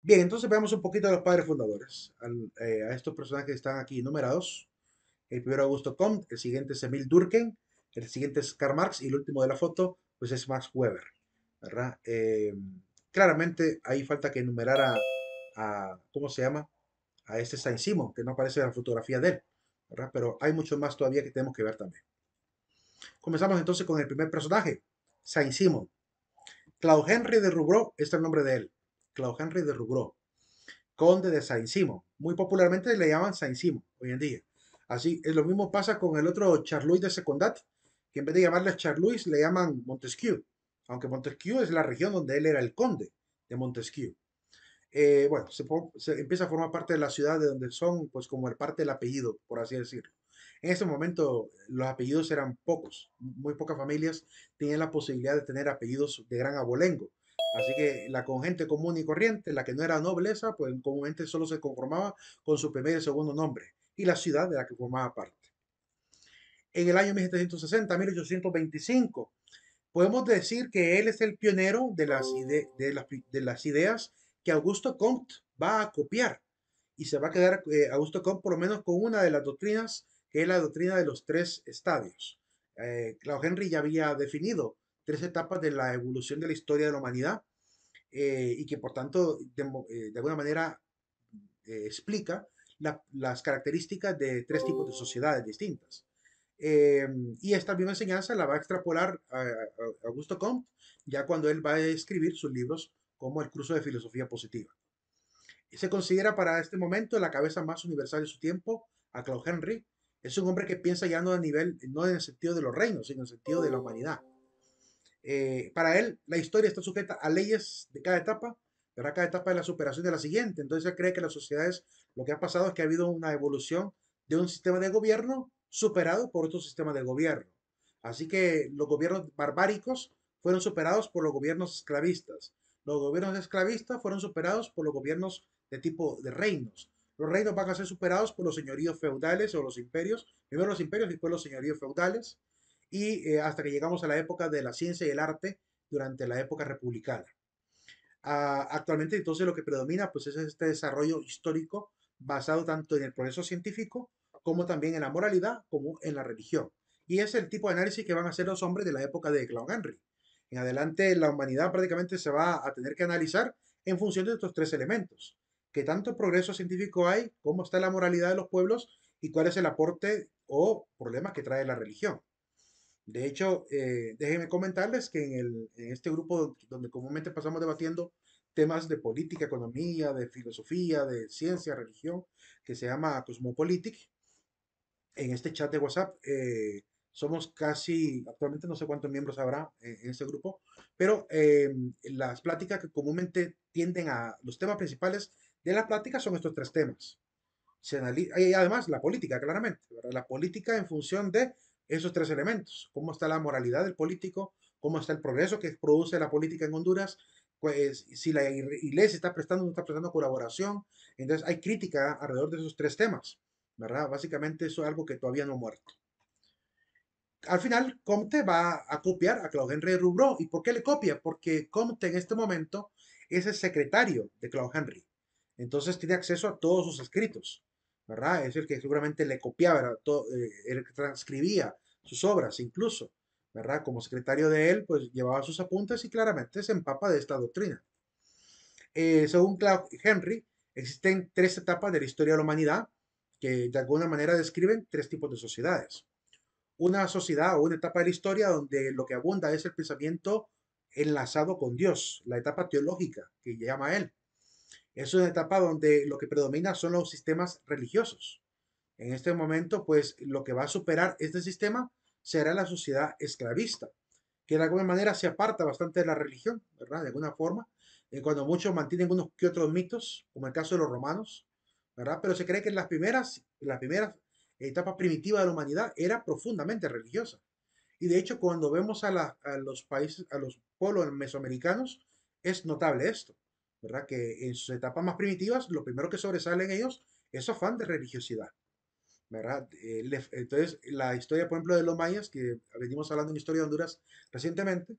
Bien, entonces veamos un poquito de los padres fundadores, a estos personajes que están aquí numerados. El primero Augusto Comte, el siguiente es Emil Durkheim, el siguiente es Karl Marx y el último de la foto pues es Max Weber, ¿verdad? Claramente ahí falta que enumerar ¿cómo se llama? A este Saint Simon, que no aparece en la fotografía de él, ¿verdad? Pero hay mucho más todavía que tenemos que ver también. Comenzamos entonces con el primer personaje, Saint Simon. Claude Henry de Rouvreau, este es el nombre de él. Claude Henry de Rouvreau, conde de Saint-Simon. Muy popularmente le llaman Saint-Simon hoy en día. Así, es lo mismo pasa con el otro Charles de Secondat, que en vez de llamarle Charles le llaman Montesquieu, aunque Montesquieu es la región donde él era el conde de Montesquieu. Bueno, se empieza a formar parte de la ciudad de donde son, pues como el parte del apellido, por así decirlo. En ese momento los apellidos eran pocos, muy pocas familias tenían la posibilidad de tener apellidos de gran abolengo. Así que la con gente común y corriente, la que no era nobleza, pues comúnmente solo se conformaba con su primer y segundo nombre y la ciudad de la que formaba parte. En el año 1760-1825, podemos decir que él es el pionero de las ideas que Augusto Comte va a copiar y se va a quedar Augusto Comte por lo menos con una de las doctrinas, que es la doctrina de los tres estadios. Claude Henry ya había definido tres etapas de la evolución de la historia de la humanidad y que por tanto de alguna manera explica las características de tres tipos de sociedades distintas. Eh, y esta misma enseñanza la va a extrapolar a Augusto Comte ya cuando él va a escribir sus libros como el curso de filosofía positiva. Se considera para este momento la cabeza más universal de su tiempo a Claude Henry. Es un hombre que piensa ya no a nivel, no en el sentido de los reinos, sino en el sentido de la humanidad. Para él, la historia está sujeta a leyes de cada etapa, pero cada etapa es la superación de la siguiente. Entonces él cree que las sociedades, lo que ha pasado es que ha habido una evolución de un sistema de gobierno superado por otro sistema de gobierno. Así que los gobiernos barbáricos fueron superados por los gobiernos esclavistas. Los gobiernos esclavistas fueron superados por los gobiernos de tipo de reinos. Los reinos van a ser superados por los señoríos feudales o los imperios, primero los imperios, después los señoríos feudales y hasta que llegamos a la época de la ciencia y el arte durante la época republicana. Actualmente entonces lo que predomina pues es este desarrollo histórico basado tanto en el progreso científico como también en la moralidad como en la religión. Y es el tipo de análisis que van a hacer los hombres de la época de Claude Henry. En adelante la humanidad prácticamente se va a tener que analizar en función de estos tres elementos. ¿Qué tanto progreso científico hay? ¿Cómo está la moralidad de los pueblos? ¿Y cuál es el aporte o problemas que trae la religión? De hecho, déjenme comentarles que en este grupo donde comúnmente pasamos debatiendo temas de política, economía, de filosofía, de ciencia, religión, que se llama Cosmopolitic, en este chat de WhatsApp somos casi, actualmente no sé cuántos miembros habrá en este grupo, pero las pláticas que comúnmente tienden a, los temas principales de la plática son estos tres temas. Y además la política, claramente, ¿verdad? La política en función de esos tres elementos. ¿Cómo está la moralidad del político? ¿Cómo está el progreso que produce la política en Honduras? Pues si la iglesia está prestando o no está prestando colaboración. Entonces hay crítica alrededor de esos tres temas, ¿verdad? Básicamente eso es algo que todavía no ha muerto. Al final, Comte va a copiar a Claude Henry Rouvreau. ¿Y por qué le copia? Porque Comte en este momento es el secretario de Claude Henry. Entonces tiene acceso a todos sus escritos, ¿verdad? Es el que seguramente le copiaba, el que transcribía sus obras incluso, ¿verdad? Como secretario de él, pues llevaba sus apuntes y claramente se empapa de esta doctrina. Según Claude Henry, existen tres etapas de la historia de la humanidad que de alguna manera describen tres tipos de sociedades. Una sociedad o una etapa de la historia donde lo que abunda es el pensamiento enlazado con Dios, la etapa teológica que llama él. Es una etapa donde lo que predomina son los sistemas religiosos. En este momento, pues lo que va a superar este sistema será la sociedad esclavista, que de alguna manera se aparta bastante de la religión, ¿verdad? De alguna forma, cuando muchos mantienen unos que otros mitos, como el caso de los romanos, ¿verdad? Pero se cree que en las primeras etapas primitivas de la humanidad era profundamente religiosa. Y de hecho, cuando vemos a los países, a los pueblos mesoamericanos, es notable esto, ¿verdad? Que en sus etapas más primitivas, lo primero que sobresale en ellos es su afán de religiosidad, ¿verdad? Entonces, la historia, por ejemplo, de los mayas, que venimos hablando en Historia de Honduras recientemente,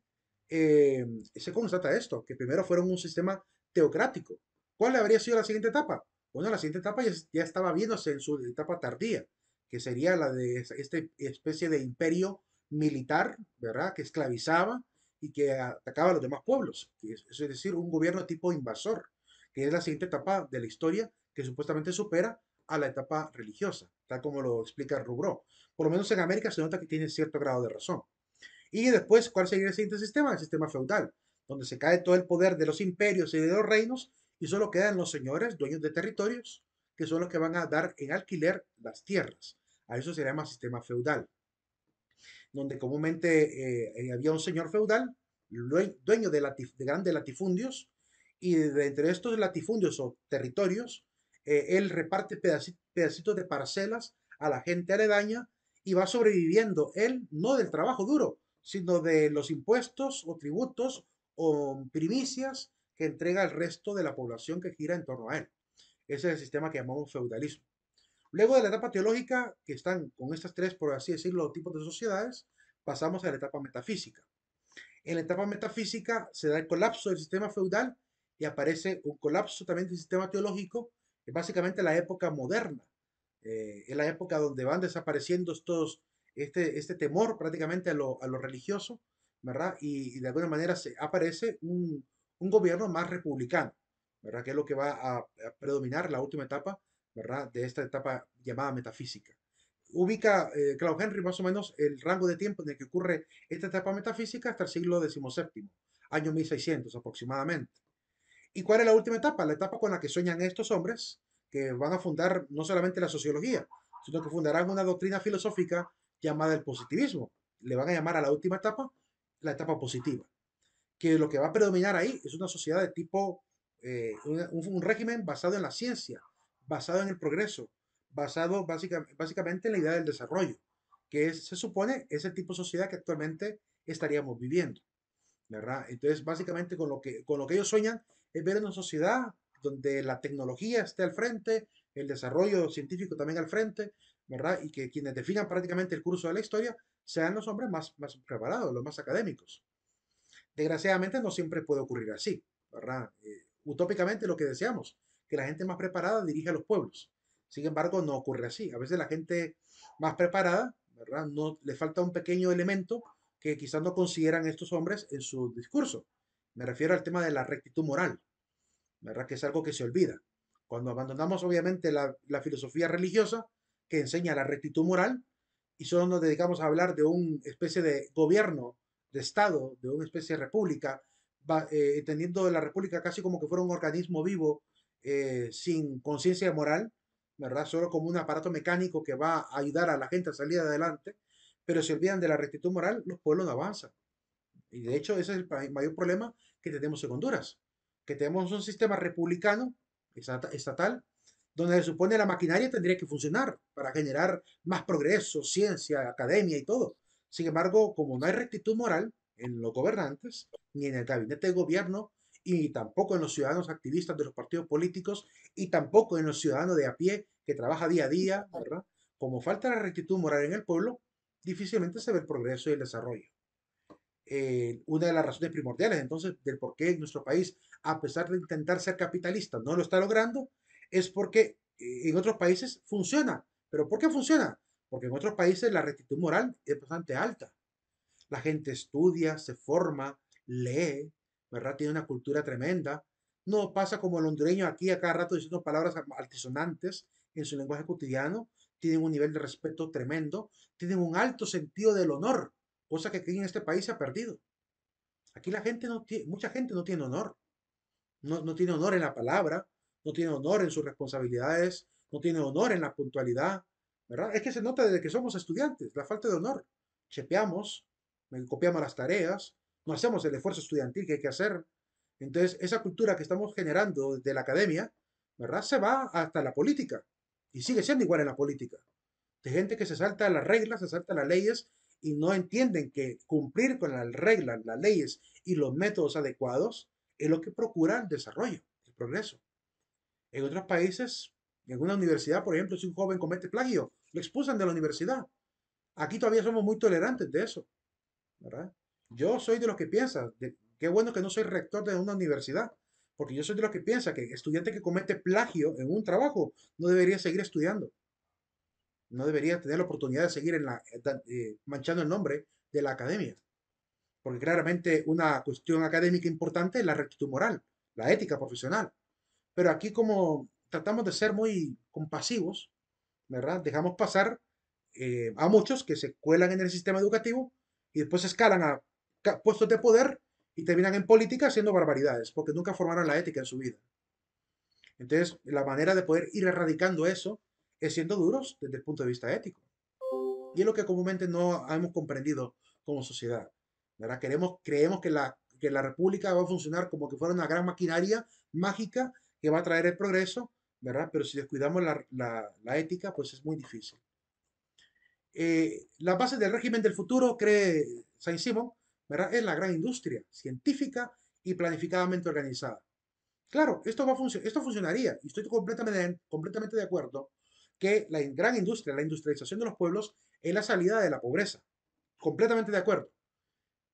se constata esto, que primero fueron un sistema teocrático, ¿Cuál habría sido la siguiente etapa? Bueno, la siguiente etapa ya estaba viéndose en su etapa tardía, que sería la de esta especie de imperio militar, ¿verdad? Que esclavizaba y que atacaba a los demás pueblos, es decir, un gobierno tipo invasor, que es la siguiente etapa de la historia que supuestamente supera a la etapa religiosa, tal como lo explica Rubro. Por lo menos en América se nota que tiene cierto grado de razón. Y después, ¿cuál sería el siguiente sistema? El sistema feudal, donde se cae todo el poder de los imperios y de los reinos y solo quedan los señores, dueños de territorios, que son los que van a dar en alquiler las tierras. A eso se llama sistema feudal, donde comúnmente había un señor feudal, dueño de grandes latifundios, y de entre estos latifundios o territorios, él reparte pedacitos de parcelas a la gente aledaña y va sobreviviendo él no del trabajo duro, sino de los impuestos o tributos o primicias que entrega el resto de la población que gira en torno a él. Ese es el sistema que llamamos feudalismo. Luego de la etapa teológica, que están con estas tres, por así decirlo, tipos de sociedades, pasamos a la etapa metafísica. En la etapa metafísica se da el colapso del sistema feudal y aparece un colapso también del sistema teológico, que es básicamente la época moderna. Es la época donde van desapareciendo este temor prácticamente a lo religioso, ¿verdad? Y de alguna manera aparece un gobierno más republicano, ¿verdad? Que es lo que va a predominar la última etapa, ¿verdad? De esta etapa llamada metafísica. Ubica Claude Henry más o menos el rango de tiempo en el que ocurre esta etapa metafísica hasta el siglo XVII, año 1600 aproximadamente. ¿Y cuál es la última etapa? La etapa con la que sueñan estos hombres, que van a fundar no solamente la sociología, sino que fundarán una doctrina filosófica llamada el positivismo. Le van a llamar a la última etapa la etapa positiva, que lo que va a predominar ahí es una sociedad de tipo, un régimen basado en la ciencia, basado en el progreso, basado básicamente en la idea del desarrollo, se supone es el tipo de sociedad que actualmente estaríamos viviendo, ¿verdad? Entonces, básicamente con lo que ellos sueñan es ver una sociedad donde la tecnología esté al frente, el desarrollo científico también al frente, ¿verdad? Y que quienes definan prácticamente el curso de la historia sean los hombres más preparados, los más académicos. Desgraciadamente no siempre puede ocurrir así, ¿verdad? Utópicamente lo que deseamos, que la gente más preparada dirija a los pueblos. Sin embargo, no ocurre así. A veces la gente más preparada, ¿verdad? No le falta un pequeño elemento que quizás no consideran estos hombres en su discurso. Me refiero al tema de la rectitud moral, ¿verdad? Que es algo que se olvida. Cuando abandonamos obviamente la filosofía religiosa que enseña la rectitud moral y solo nos dedicamos a hablar de una especie de gobierno, de Estado, de una especie de república, entendiendo la república casi como que fuera un organismo vivo sin conciencia moral, ¿verdad? Solo como un aparato mecánico que va a ayudar a la gente a salir adelante, pero se olvidan de la rectitud moral, los pueblos no avanzan. Y de hecho, ese es el mayor problema que tenemos en Honduras, que tenemos un sistema republicano, estatal, donde se supone la maquinaria tendría que funcionar para generar más progreso, ciencia, academia y todo. Sin embargo, como no hay rectitud moral en los gobernantes, ni en el gabinete de gobierno, y tampoco en los ciudadanos activistas de los partidos políticos, y tampoco en los ciudadanos de a pie que trabaja día a día, ¿verdad? Como falta la rectitud moral en el pueblo, difícilmente se ve el progreso y el desarrollo. Una de las razones primordiales entonces del por qué nuestro país, a pesar de intentar ser capitalista, no lo está logrando, es porque en otros países funciona. ¿Pero por qué funciona? Porque en otros países la rectitud moral es bastante alta. La gente estudia, se forma, lee, ¿verdad? Tiene una cultura tremenda. No pasa como el hondureño aquí a cada rato diciendo palabras altisonantes en su lenguaje cotidiano. Tienen un nivel de respeto tremendo. Tienen un alto sentido del honor, cosa que aquí en este país se ha perdido. Aquí la gente no tiene, mucha gente no tiene honor. No tiene honor en la palabra, no tiene honor en sus responsabilidades, no tiene honor en la puntualidad, ¿verdad? Es que se nota desde que somos estudiantes, la falta de honor. Chepeamos, copiamos las tareas, no hacemos el esfuerzo estudiantil que hay que hacer. Entonces, esa cultura que estamos generando de la academia, ¿verdad? Se va hasta la política y sigue siendo igual en la política. De gente que se salta las reglas, se salta las leyes y no entienden que cumplir con las reglas, las leyes y los métodos adecuados es lo que procura el desarrollo, el progreso. En otros países, en una universidad, por ejemplo, si un joven comete plagio, lo expulsan de la universidad. Aquí todavía somos muy tolerantes de eso, ¿verdad? Yo soy de los que piensa, qué bueno que no soy rector de una universidad, Porque yo soy de los que piensa que estudiante que comete plagio en un trabajo no debería seguir estudiando, no debería tener la oportunidad de seguir manchando el nombre de la academia. Porque claramente una cuestión académica importante es la rectitud moral, la ética profesional. Pero aquí como tratamos de ser muy compasivos, ¿verdad? Dejamos pasar a muchos que se cuelan en el sistema educativo y después escalan a puestos de poder y terminan en política haciendo barbaridades, porque nunca formaron la ética en su vida. Entonces, la manera de poder ir erradicando eso es siendo duros desde el punto de vista ético. Y es lo que comúnmente no hemos comprendido como sociedad. ¿Verdad? Creemos que la república va a funcionar como que fuera una gran maquinaria mágica que va a traer el progreso, ¿verdad? Pero si descuidamos la ética, pues es muy difícil. La base del régimen del futuro, cree Saint-Simon, ¿verdad? Es la gran industria científica y planificadamente organizada. Claro, esto funcionaría y estoy completamente de acuerdo que la gran industria, la industrialización de los pueblos es la salida de la pobreza. Completamente de acuerdo.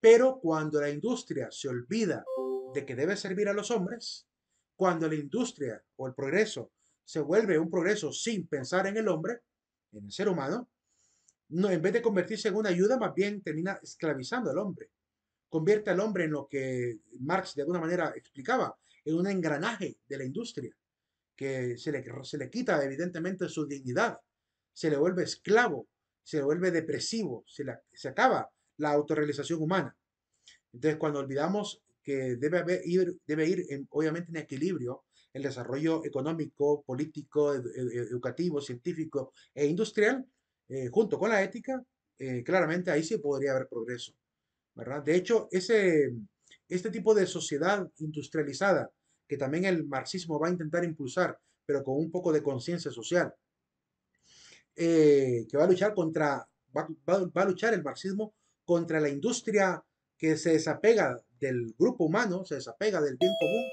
Pero cuando la industria se olvida de que debe servir a los hombres, cuando la industria o el progreso se vuelve un progreso sin pensar en el hombre, en el ser humano, no, en vez de convertirse en una ayuda, más bien termina esclavizando al hombre. Convierte al hombre en lo que Marx de alguna manera explicaba, en un engranaje de la industria, que se le quita evidentemente su dignidad, se le vuelve esclavo, se le vuelve depresivo, se acaba la autorrealización humana. Entonces, cuando olvidamos que debe ir obviamente en equilibrio el desarrollo económico, político, educativo, científico e industrial, junto con la ética, claramente ahí sí podría haber progreso, ¿verdad? De hecho, este tipo de sociedad industrializada, que también el marxismo va a intentar impulsar, pero con un poco de conciencia social, que va a luchar va a luchar el marxismo contra la industria que se desapega del grupo humano, se desapega del bien común,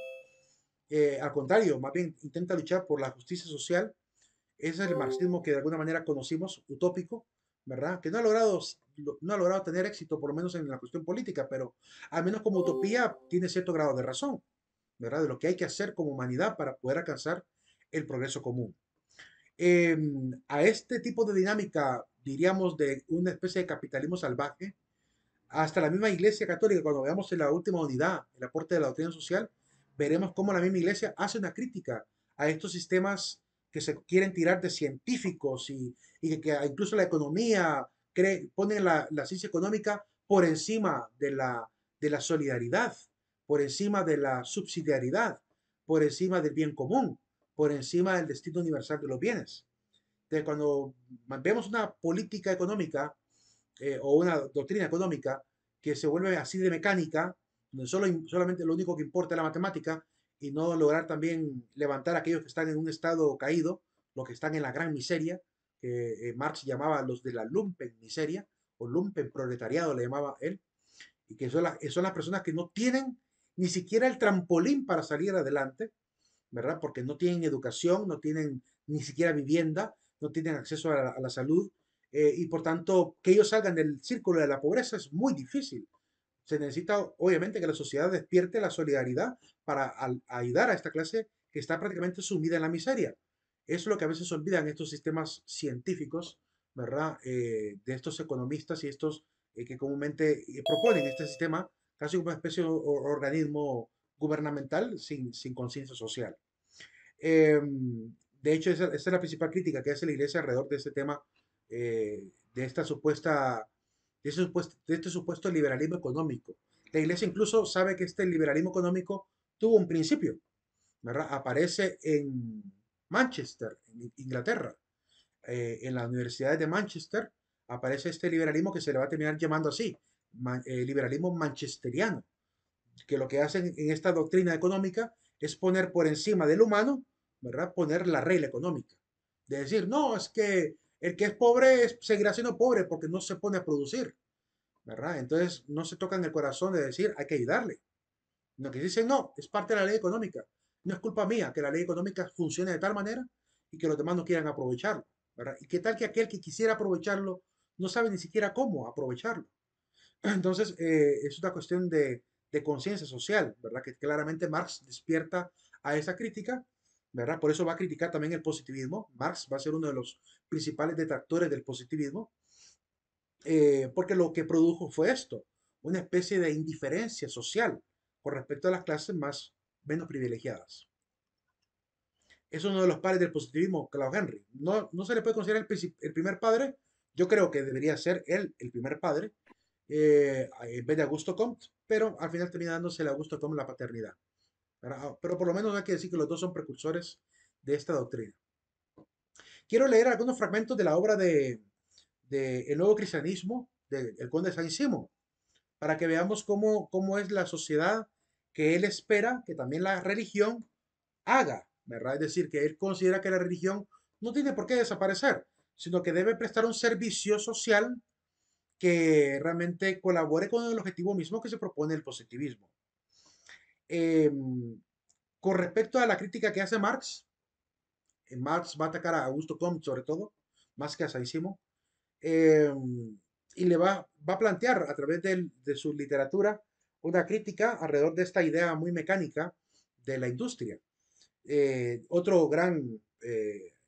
al contrario, más bien intenta luchar por la justicia social. Ese es el marxismo que de alguna manera conocimos, utópico, ¿verdad? Que no ha logrado tener éxito, por lo menos en la cuestión política, pero al menos como utopía tiene cierto grado de razón, ¿verdad? De lo que hay que hacer como humanidad para poder alcanzar el progreso común. A este tipo de dinámica, diríamos, de una especie de capitalismo salvaje, hasta la misma Iglesia Católica, cuando veamos en la última unidad, el aporte de la doctrina social, veremos cómo la misma Iglesia hace una crítica a estos sistemas que se quieren tirar de científicos y que incluso la economía ponen la ciencia económica por encima de la solidaridad, por encima de la subsidiariedad, por encima del bien común, por encima del destino universal de los bienes. Entonces, cuando vemos una política económica o una doctrina económica que se vuelve así de mecánica, donde solamente lo único que importa es la matemática y no lograr también levantar a aquellos que están en un estado caído, los que están en la gran miseria, que Marx llamaba los de la lumpen miseria, o lumpen proletariado le llamaba él, y que son las personas que no tienen ni siquiera el trampolín para salir adelante, ¿verdad? Porque no tienen educación, no tienen ni siquiera vivienda, no tienen acceso a la salud, y por tanto que ellos salgan del círculo de la pobreza es muy difícil. Se necesita obviamente que la sociedad despierte la solidaridad para ayudar a esta clase que está prácticamente sumida en la miseria. Eso es lo que a veces olvidan estos sistemas científicos, ¿verdad? De estos economistas y estos que comúnmente proponen este sistema casi como una especie de organismo gubernamental sin conciencia social. Eh, de hecho, esa es la principal crítica que hace la Iglesia alrededor de este tema, de esta supuesta, de este supuesto liberalismo económico. La Iglesia incluso sabe que este liberalismo económico tuvo un principio, ¿verdad? Aparece en Manchester, en Inglaterra, en las universidades de Manchester, aparece este liberalismo que se le va a terminar llamando así, liberalismo manchesteriano, que lo que hacen en esta doctrina económica es poner por encima del humano, ¿verdad? Poner la regla económica. De decir, no, es que el que es pobre seguirá siendo pobre porque no se pone a producir, ¿verdad? Entonces no se toca en el corazón de decir, hay que ayudarle. No, que dicen, no, es parte de la ley económica. No es culpa mía que la ley económica funcione de tal manera y que los demás no quieran aprovecharlo, ¿verdad? ¿Y qué tal que aquel que quisiera aprovecharlo no sabe ni siquiera cómo aprovecharlo? Entonces, es una cuestión de conciencia social, ¿verdad? Que claramente Marx despierta a esa crítica, ¿verdad? Por eso va a criticar también el positivismo. Marx va a ser uno de los principales detractores del positivismo, porque lo que produjo fue esto, una especie de indiferencia social con respecto a las clases más menos privilegiadas. Es uno de los padres del positivismo, Klaus Henry. No, no se le puede considerar el primer padre, yo creo que debería ser él el primer padre, en vez de Augusto Comte, pero al final termina dándose a Augusto Comte la paternidad. Pero por lo menos hay que decir que los dos son precursores de esta doctrina. Quiero leer algunos fragmentos de la obra de El Nuevo Cristianismo, del Conde Saint-Simon, para que veamos cómo es la sociedad que él espera que también la religión haga, ¿verdad? Es decir, que él considera que la religión no tiene por qué desaparecer, sino que debe prestar un servicio social que realmente colabore con el objetivo mismo que se propone el positivismo. Eh, con respecto a la crítica que hace Marx, Marx va a atacar a Augusto Comte sobre todo, más que a Saint-Simon, eh, y le va a plantear a través de su literatura una crítica alrededor de esta idea muy mecánica de la industria. Otro gran,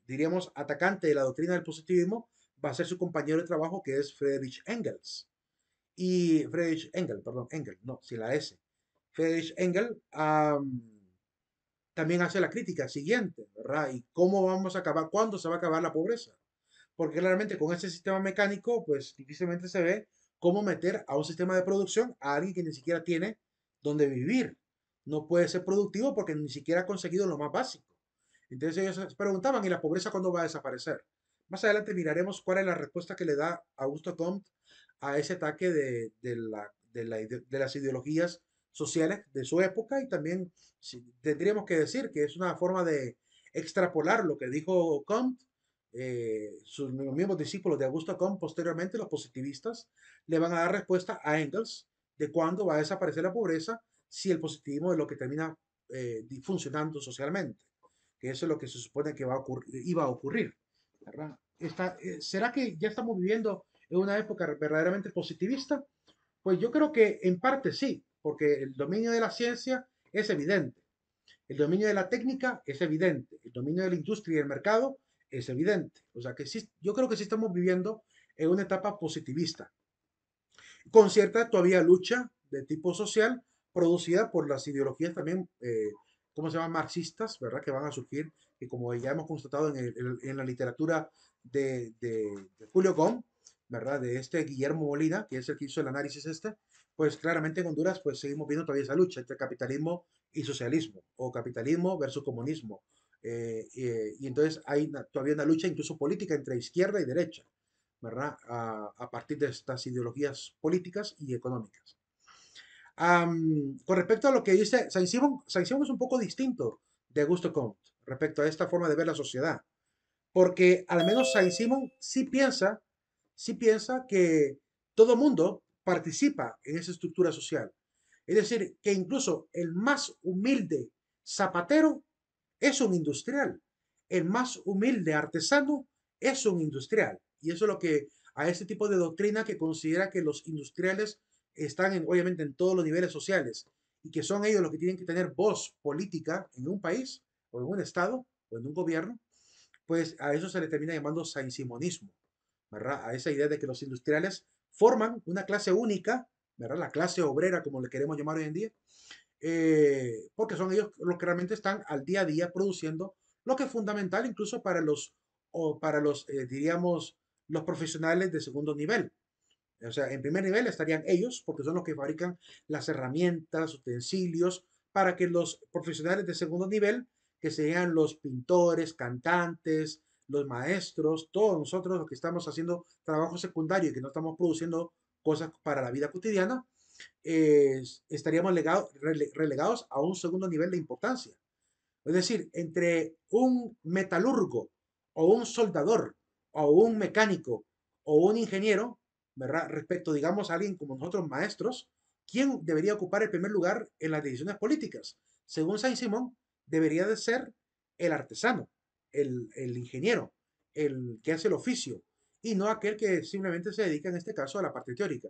diríamos, atacante de la doctrina del positivismo va a ser su compañero de trabajo, que es Friedrich Engels. Y Friedrich Engels, perdón, Engels, no, sin la S. Friedrich Engels también hace la crítica siguiente, ¿verdad? ¿Y cómo vamos a acabar, cuándo se va a acabar la pobreza? Porque claramente con ese sistema mecánico, pues difícilmente se ve cómo meter a un sistema de producción a alguien que ni siquiera tiene dónde vivir. No puede ser productivo porque ni siquiera ha conseguido lo más básico. Entonces ellos se preguntaban, ¿y la pobreza cuándo va a desaparecer? Más adelante miraremos cuál es la respuesta que le da Augusto Comte a ese ataque de las ideologías sociales de su época, y también tendríamos que decir que es una forma de extrapolar lo que dijo Comte. Los mismos discípulos de Augusto Comte, posteriormente los positivistas, le van a dar respuesta a Engels de cuándo va a desaparecer la pobreza si el positivismo es lo que termina funcionando socialmente, que eso es lo que se supone que iba a ocurrir, ¿verdad? ¿Será que ya estamos viviendo en una época verdaderamente positivista? Pues yo creo que en parte sí, porque el dominio de la ciencia es evidente, el dominio de la técnica es evidente, el dominio de la industria y el mercado es evidente. O sea que sí, yo creo que sí estamos viviendo en una etapa positivista, con cierta todavía lucha de tipo social producida por las ideologías también, ¿cómo se llaman? Marxistas, ¿verdad? Que van a surgir, que como ya hemos constatado en la literatura de Julio Gómez, ¿verdad? De este Guillermo Molina, que es el que hizo el análisis este, pues claramente en Honduras pues seguimos viendo todavía esa lucha entre capitalismo y socialismo, o capitalismo versus comunismo. Y entonces hay todavía una lucha incluso política entre izquierda y derecha, ¿verdad? A partir de estas ideologías políticas y económicas. Con respecto a lo que dice Saint-Simon es un poco distinto de Augusto Comte respecto a esta forma de ver la sociedad, porque al menos Saint-Simon sí piensa que todo mundo participa en esa estructura social. Es decir, que incluso el más humilde zapatero es un industrial, el más humilde artesano es un industrial. Y eso es lo que a ese tipo de doctrina que considera que los industriales están obviamente en todos los niveles sociales y que son ellos los que tienen que tener voz política en un país o en un estado o en un gobierno, pues a eso se le termina llamando saint-simonismo, ¿verdad? A esa idea de que los industriales forman una clase única, ¿verdad? La clase obrera, como le queremos llamar hoy en día, porque son ellos los que realmente están al día a día produciendo lo que es fundamental incluso para los diríamos, los profesionales de segundo nivel. O sea, en primer nivel estarían ellos, porque son los que fabrican las herramientas, utensilios, para que los profesionales de segundo nivel, que sean los pintores, cantantes, los maestros, todos nosotros los que estamos haciendo trabajo secundario y que no estamos produciendo cosas para la vida cotidiana, estaríamos relegados a un segundo nivel de importancia. Es decir, entre un metalurgo o un soldador o un mecánico o un ingeniero, ¿verdad? Respecto, digamos, a alguien como nosotros maestros, ¿quién debería ocupar el primer lugar en las decisiones políticas? Según Saint-Simon, debería de ser el artesano, el ingeniero, el que hace el oficio, y no aquel que simplemente se dedica en este caso a la parte teórica.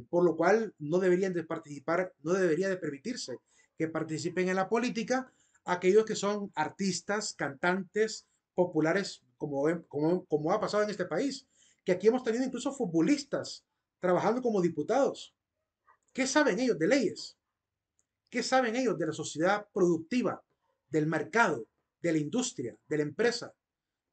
por lo cual no deberían de participar, no debería de permitirse que participen en la política aquellos que son artistas, cantantes, populares, como ha pasado en este país, que aquí hemos tenido incluso futbolistas trabajando como diputados. ¿Qué saben ellos de leyes? ¿Qué saben ellos de la sociedad productiva, del mercado, de la industria, de la empresa?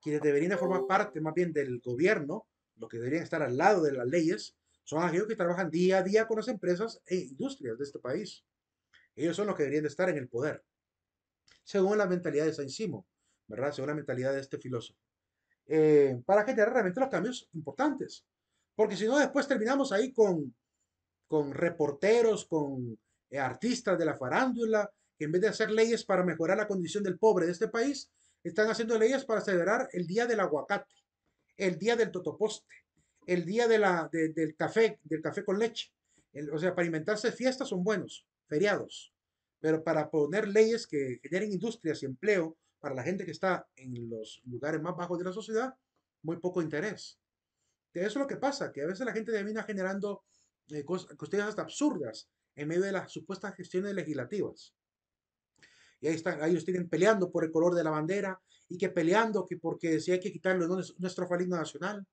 Quienes deberían de formar parte más bien del gobierno, los que deberían estar al lado de las leyes, son aquellos que trabajan día a día con las empresas e industrias de este país. Ellos son los que deberían de estar en el poder, según la mentalidad de Saint-Simon, ¿verdad? Según la mentalidad de este filósofo. Para generar realmente los cambios importantes. Porque si no, después terminamos ahí con reporteros, con artistas de la farándula, que en vez de hacer leyes para mejorar la condición del pobre de este país, están haciendo leyes para celebrar el día del aguacate, el día del totoposte, el día del café con leche. O sea, para inventarse fiestas son buenos, feriados, pero para poner leyes que generen industrias y empleo para la gente que está en los lugares más bajos de la sociedad, muy poco interés. De eso es lo que pasa, que a veces la gente termina generando cuestiones hasta absurdas en medio de las supuestas gestiones legislativas. Y ahí están, ahí ellos tienen peleando por el color de la bandera y que peleando que porque si hay que quitarlo no es nuestro falino nacional,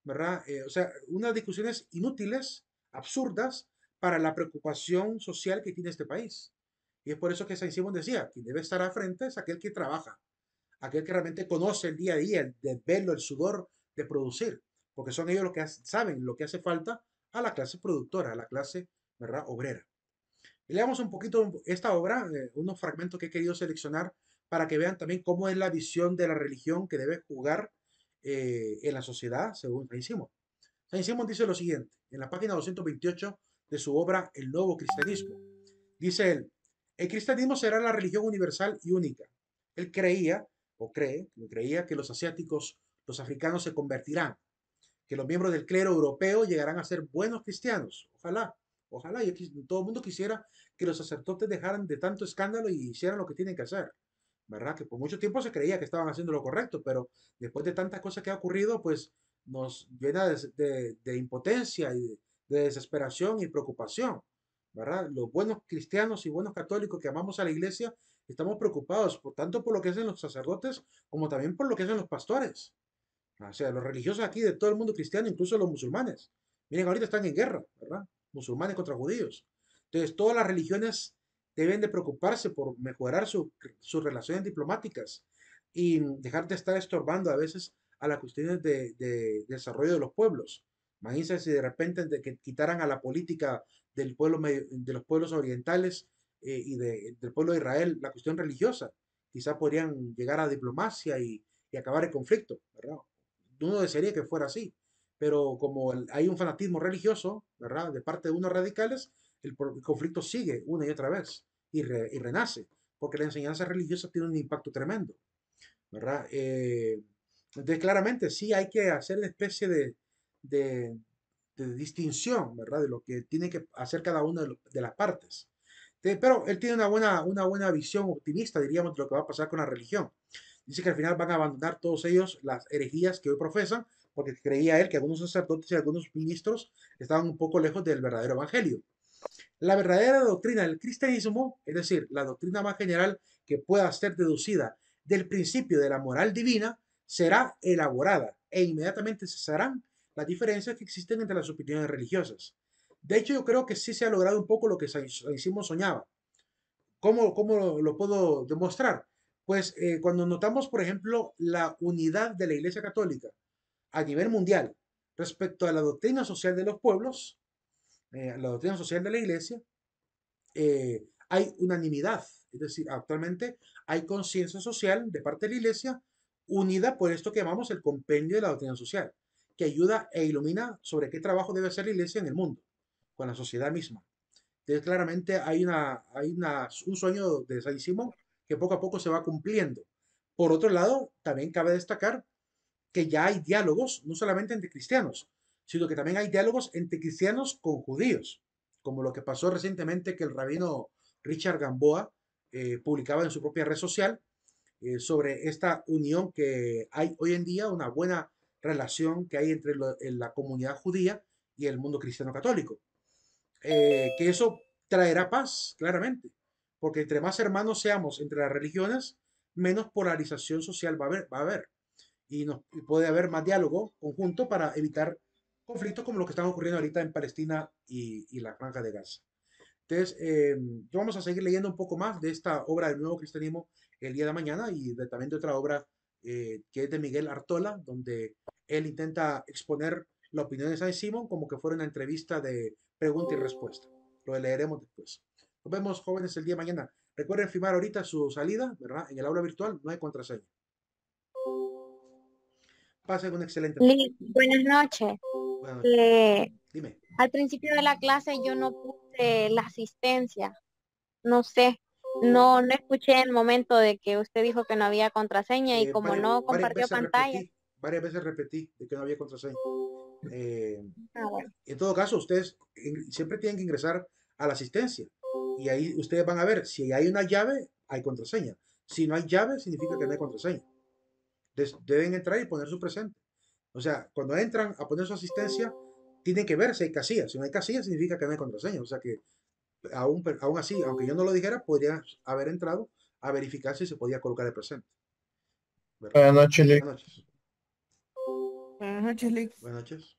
¿verdad? O sea, unas discusiones inútiles, absurdas, para la preocupación social que tiene este país. Y es por eso que Saint Simon decía, quien debe estar al frente es aquel que trabaja, aquel que realmente conoce el día a día, el desvelo, el sudor de producir, porque son ellos los que saben lo que hace falta a la clase productora, a la clase, ¿verdad?, obrera. Y leamos un poquito esta obra, unos fragmentos que he querido seleccionar para que vean también cómo es la visión de la religión que debe jugar en la sociedad, según Saint-Simon. Saint-Simon dice lo siguiente, en la página 228 de su obra El Nuevo Cristianismo. Dice él, el cristianismo será la religión universal y única. Él creía, o creía que los asiáticos, los africanos se convertirán, que los miembros del clero europeo llegarán a ser buenos cristianos. Ojalá, ojalá. Todo el mundo quisiera que los sacerdotes dejaran de tanto escándalo y hicieran lo que tienen que hacer. ¿Verdad? Que por mucho tiempo se creía que estaban haciendo lo correcto, pero después de tantas cosas que ha ocurrido, pues nos llena de impotencia y de desesperación y preocupación. ¿Verdad? Los buenos cristianos y buenos católicos que amamos a la iglesia, estamos preocupados por tanto por lo que hacen los sacerdotes como también por lo que hacen los pastores. O sea, los religiosos aquí de todo el mundo cristiano, incluso los musulmanes. Miren, ahorita están en guerra, ¿verdad? Musulmanes contra judíos. Entonces, todas las religiones deben de preocuparse por mejorar sus relaciones diplomáticas y dejar de estar estorbando a veces a las cuestiones de desarrollo de los pueblos. Imagínense si de repente que quitaran a la política del pueblo, de los pueblos orientales del pueblo de Israel la cuestión religiosa. Quizá podrían llegar a diplomacia y acabar el conflicto, ¿verdad? Uno desearía que fuera así, pero como hay un fanatismo religioso, ¿verdad? De parte de unos radicales, el conflicto sigue una y otra vez y renace, porque la enseñanza religiosa tiene un impacto tremendo, ¿verdad? Entonces, claramente, sí hay que hacer una especie de, de distinción, ¿verdad? De lo que tiene que hacer cada una de las partes. Pero él tiene una buena visión optimista, diríamos, de lo que va a pasar con la religión. Dice que al final van a abandonar todos ellos las herejías que hoy profesan, porque creía él que algunos sacerdotes y algunos ministros estaban un poco lejos del verdadero evangelio. La verdadera doctrina del cristianismo, es decir, la doctrina más general que pueda ser deducida del principio de la moral divina, será elaborada e inmediatamente cesarán las diferencias que existen entre las opiniones religiosas. De hecho, yo creo que sí se ha logrado un poco lo que Saint-Simon soñaba. ¿Cómo lo puedo demostrar? Pues cuando notamos, por ejemplo, la unidad de la Iglesia Católica a nivel mundial respecto a la doctrina social de los pueblos, la doctrina social de la Iglesia, hay unanimidad. Es decir, actualmente hay conciencia social de parte de la Iglesia unida por esto que llamamos el compendio de la doctrina social, que ayuda e ilumina sobre qué trabajo debe hacer la Iglesia en el mundo, con la sociedad misma. Entonces, claramente un sueño de Saint Simon que poco a poco se va cumpliendo. Por otro lado, también cabe destacar que ya hay diálogos, no solamente entre cristianos, sino que también hay diálogos entre cristianos con judíos, como lo que pasó recientemente que el rabino Richard Gamboa publicaba en su propia red social sobre esta unión que hay hoy en día, una buena relación que hay entre en la comunidad judía y el mundo cristiano católico. Que eso traerá paz, claramente, porque entre más hermanos seamos entre las religiones, menos polarización social va a haber y puede haber más diálogo conjunto para evitar conflictos como los que están ocurriendo ahorita en Palestina y la Franja de Gaza. Entonces, vamos a seguir leyendo un poco más de esta obra del Nuevo Cristianismo el día de mañana y también de otra obra que es de Miguel Artola, donde él intenta exponer la opinión de Saint Simon como que fuera una entrevista de pregunta y respuesta. Lo leeremos después. Nos vemos, jóvenes, el día de mañana. Recuerden firmar ahorita su salida, ¿verdad? En el aula virtual no hay contraseña. Pasen una excelente noche. Buenas noches. Buenas noches. Le- Dime. Al principio de la clase yo no puse la asistencia. No sé, no escuché el momento de que usted dijo que no había contraseña y como no compartió pantalla. Varias veces repetí de que no había contraseña. Eh, Ah, bueno. en todo caso, ustedes siempre tienen que ingresar a la asistencia y ahí ustedes van a ver si hay una llave, hay contraseña. Si no hay llave, significa que no hay contraseña. Deben entrar y poner su presente. O sea, cuando entran a poner su asistencia, tienen que ver si hay casillas. Si no hay casillas, significa que no hay contraseña. O sea que aún así, aunque yo no lo dijera, podría haber entrado a verificar si se podía colocar el presente. ¿Verdad? Buenas noches, Lick. Buenas noches. Buenas noches, Lick. Buenas noches.